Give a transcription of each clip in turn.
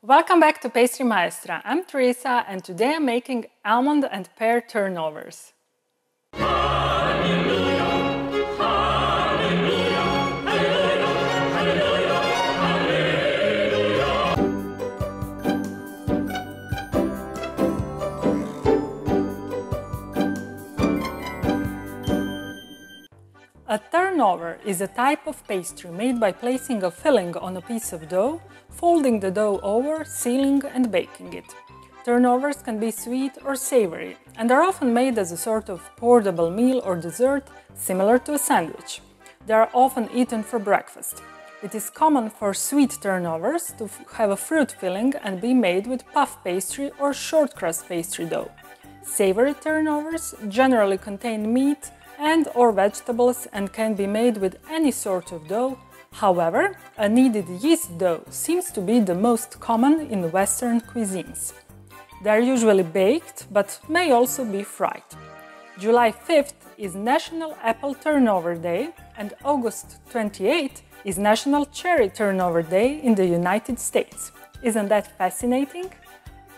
Welcome back to Pastry Maestra. I'm Teresa and today I'm making almond and pear turnovers. A turnover is a type of pastry made by placing a filling on a piece of dough, folding the dough over, sealing and baking it. Turnovers can be sweet or savory and are often made as a sort of portable meal or dessert similar to a sandwich. They are often eaten for breakfast. It is common for sweet turnovers to have a fruit filling and be made with puff pastry or short crust pastry dough. Savory turnovers generally contain meat and/or vegetables and can be made with any sort of dough. However, a kneaded yeast dough seems to be the most common in Western cuisines. They are usually baked, but may also be fried. July 5th is National Apple Turnover Day and August 28th is National Cherry Turnover Day in the United States. Isn't that fascinating?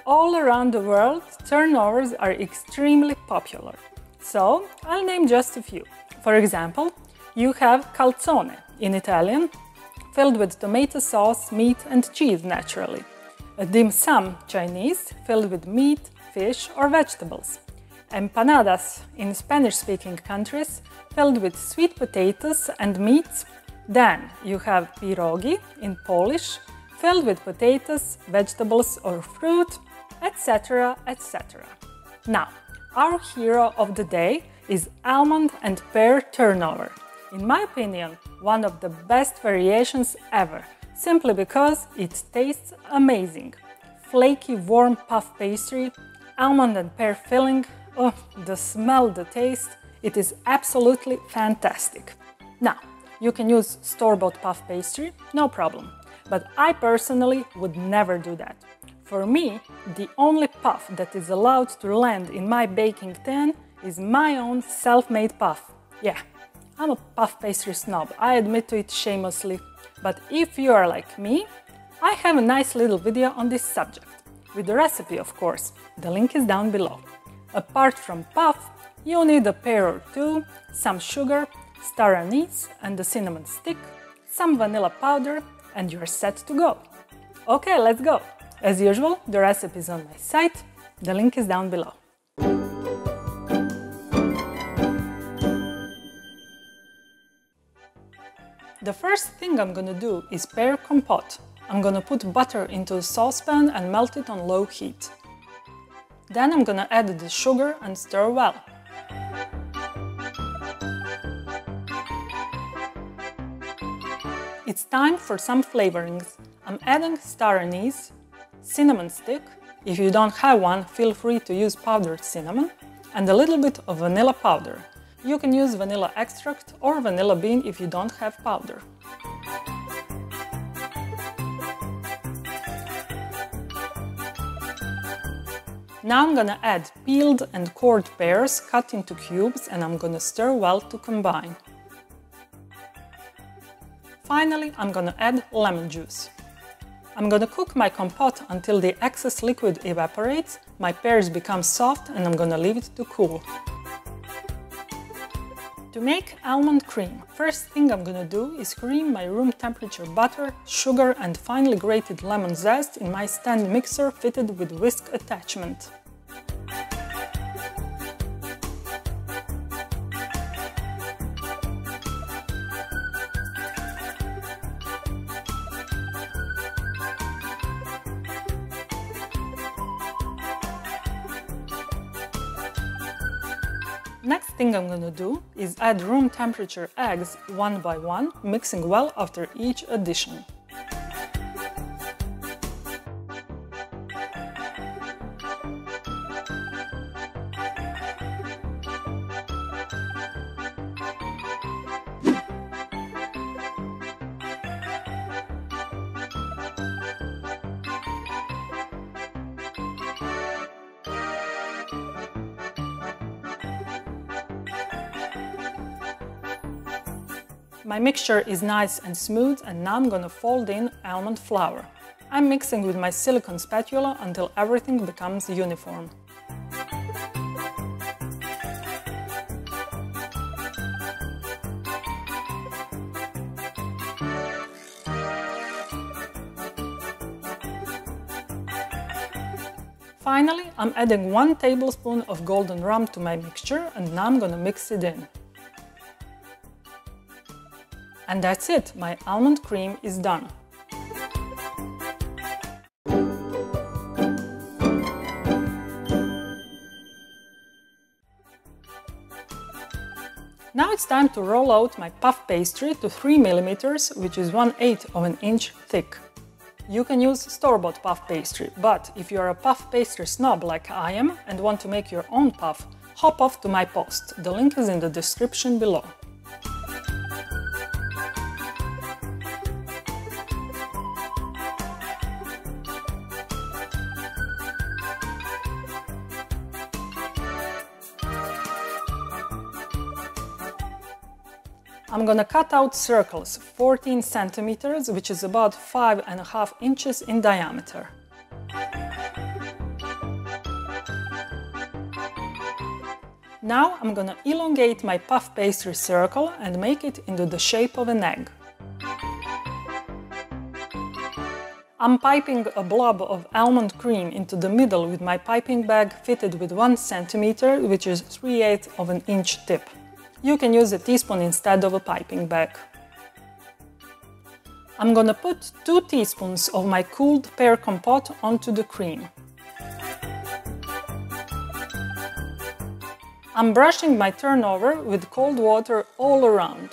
All around the world, turnovers are extremely popular. So, I'll name just a few. For example, you have calzone in Italian, filled with tomato sauce, meat and cheese naturally. A dim sum Chinese, filled with meat, fish or vegetables. Empanadas in Spanish-speaking countries, filled with sweet potatoes and meats. Then you have pierogi in Polish, filled with potatoes, vegetables or fruit, etc., etc. Now, our hero of the day is almond and pear turnover. In my opinion, one of the best variations ever, simply because it tastes amazing. Flaky, warm puff pastry, almond and pear filling, oh, the smell, the taste, it is absolutely fantastic. Now, you can use store-bought puff pastry, no problem, but I personally would never do that. For me, the only puff that is allowed to land in my baking tin is my own self-made puff. Yeah, I'm a puff pastry snob, I admit to it shamelessly. But if you are like me, I have a nice little video on this subject, with the recipe of course, the link is down below. Apart from puff, you need a pear or two, some sugar, star anise and a cinnamon stick, some vanilla powder and you're set to go. Okay, let's go! As usual, the recipe is on my site, the link is down below. The first thing I'm gonna do is pear compote. I'm gonna put butter into a saucepan and melt it on low heat. Then I'm gonna add the sugar and stir well. It's time for some flavorings. I'm adding star anise, cinnamon stick, if you don't have one, feel free to use powdered cinnamon, and a little bit of vanilla powder. You can use vanilla extract or vanilla bean if you don't have powder. Now I'm gonna add peeled and cored pears cut into cubes and I'm gonna stir well to combine. Finally, I'm gonna add lemon juice. I'm gonna cook my compote until the excess liquid evaporates, my pears become soft and I'm gonna leave it to cool. To make almond cream, first thing I'm gonna do is cream my room temperature butter, sugar and finely grated lemon zest in my stand mixer fitted with whisk attachment. Next thing I'm gonna do is add room temperature eggs one by one, mixing well after each addition. My mixture is nice and smooth and now I'm gonna fold in almond flour. I'm mixing with my silicone spatula until everything becomes uniform. Finally, I'm adding 1 tablespoon of golden rum to my mixture, and now I'm gonna mix it in. And that's it, my almond cream is done. Now it's time to roll out my puff pastry to 3 mm, which is 1/8 of an inch thick. You can use store-bought puff pastry, but if you're a puff pastry snob like I am and want to make your own puff, hop off to my post. The link is in the description below. I'm gonna cut out circles 14 centimeters, which is about 5.5 inches in diameter. Now I'm gonna elongate my puff pastry circle and make it into the shape of an egg. I'm piping a blob of almond cream into the middle with my piping bag fitted with 1 centimeter, which is 3/8 of an inch tip. You can use a teaspoon instead of a piping bag. I'm gonna put 2 teaspoons of my cooled pear compote onto the cream. I'm brushing my turnover with cold water all around.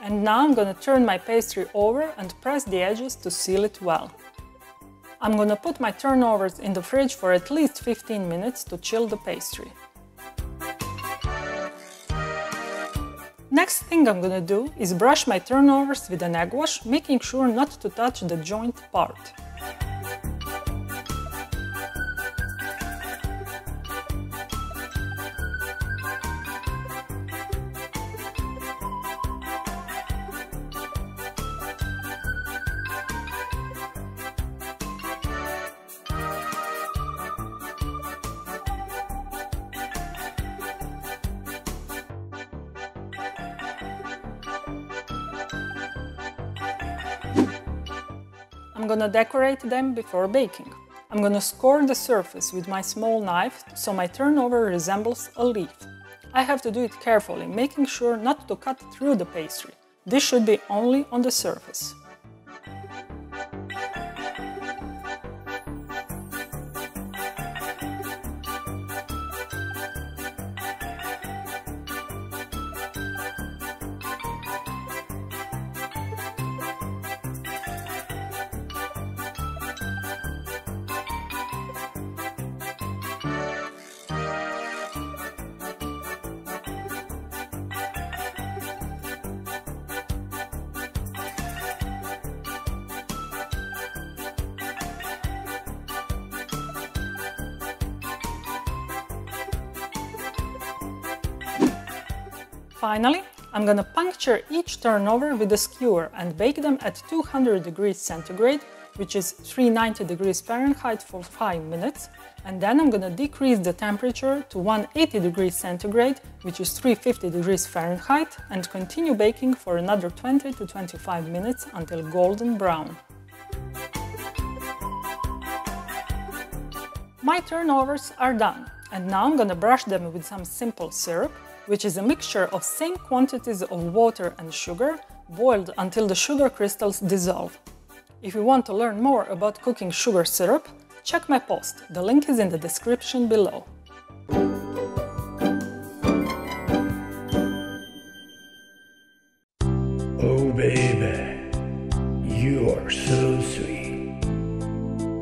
And now I'm gonna turn my pastry over and press the edges to seal it well. I'm gonna put my turnovers in the fridge for at least 15 minutes to chill the pastry. Next thing I'm gonna do is brush my turnovers with an egg wash, making sure not to touch the joint part. I'm gonna decorate them before baking. I'm gonna score the surface with my small knife so my turnover resembles a leaf. I have to do it carefully, making sure not to cut through the pastry. This should be only on the surface. Finally, I'm gonna puncture each turnover with a skewer and bake them at 200 degrees centigrade, which is 390 degrees Fahrenheit for 5 minutes, and then I'm gonna decrease the temperature to 180 degrees centigrade, which is 350 degrees Fahrenheit, and continue baking for another 20 to 25 minutes until golden brown. My turnovers are done, and now I'm gonna brush them with some simple syrup, which is a mixture of same quantities of water and sugar, boiled until the sugar crystals dissolve. If you want to learn more about cooking sugar syrup, check my post, the link is in the description below. Oh baby, you are so sweet,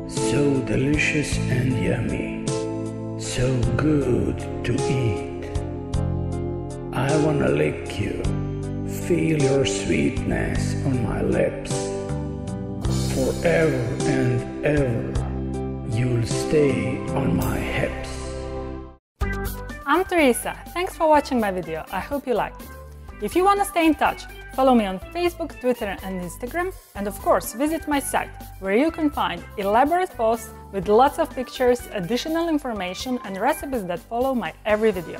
so delicious and yummy, so good to eat. I wanna lick you, feel your sweetness on my lips. Forever and ever, you'll stay on my hips. I'm Teresa. Thanks for watching my video. I hope you liked it. If you want to stay in touch, follow me on Facebook, Twitter and Instagram, and of course visit my site, where you can find elaborate posts with lots of pictures, additional information and recipes that follow my every video.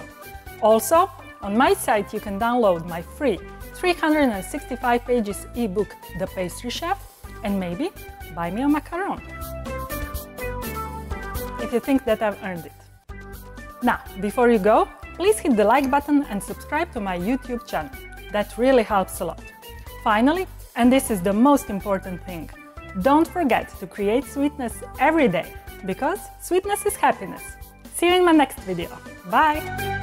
Also, on my site you can download my free 365 pages ebook The Pastry Chef and maybe buy me a macaron if you think that I've earned it. Now, before you go, please hit the like button and subscribe to my YouTube channel. That really helps a lot. Finally, and this is the most important thing, don't forget to create sweetness every day, because sweetness is happiness. See you in my next video. Bye!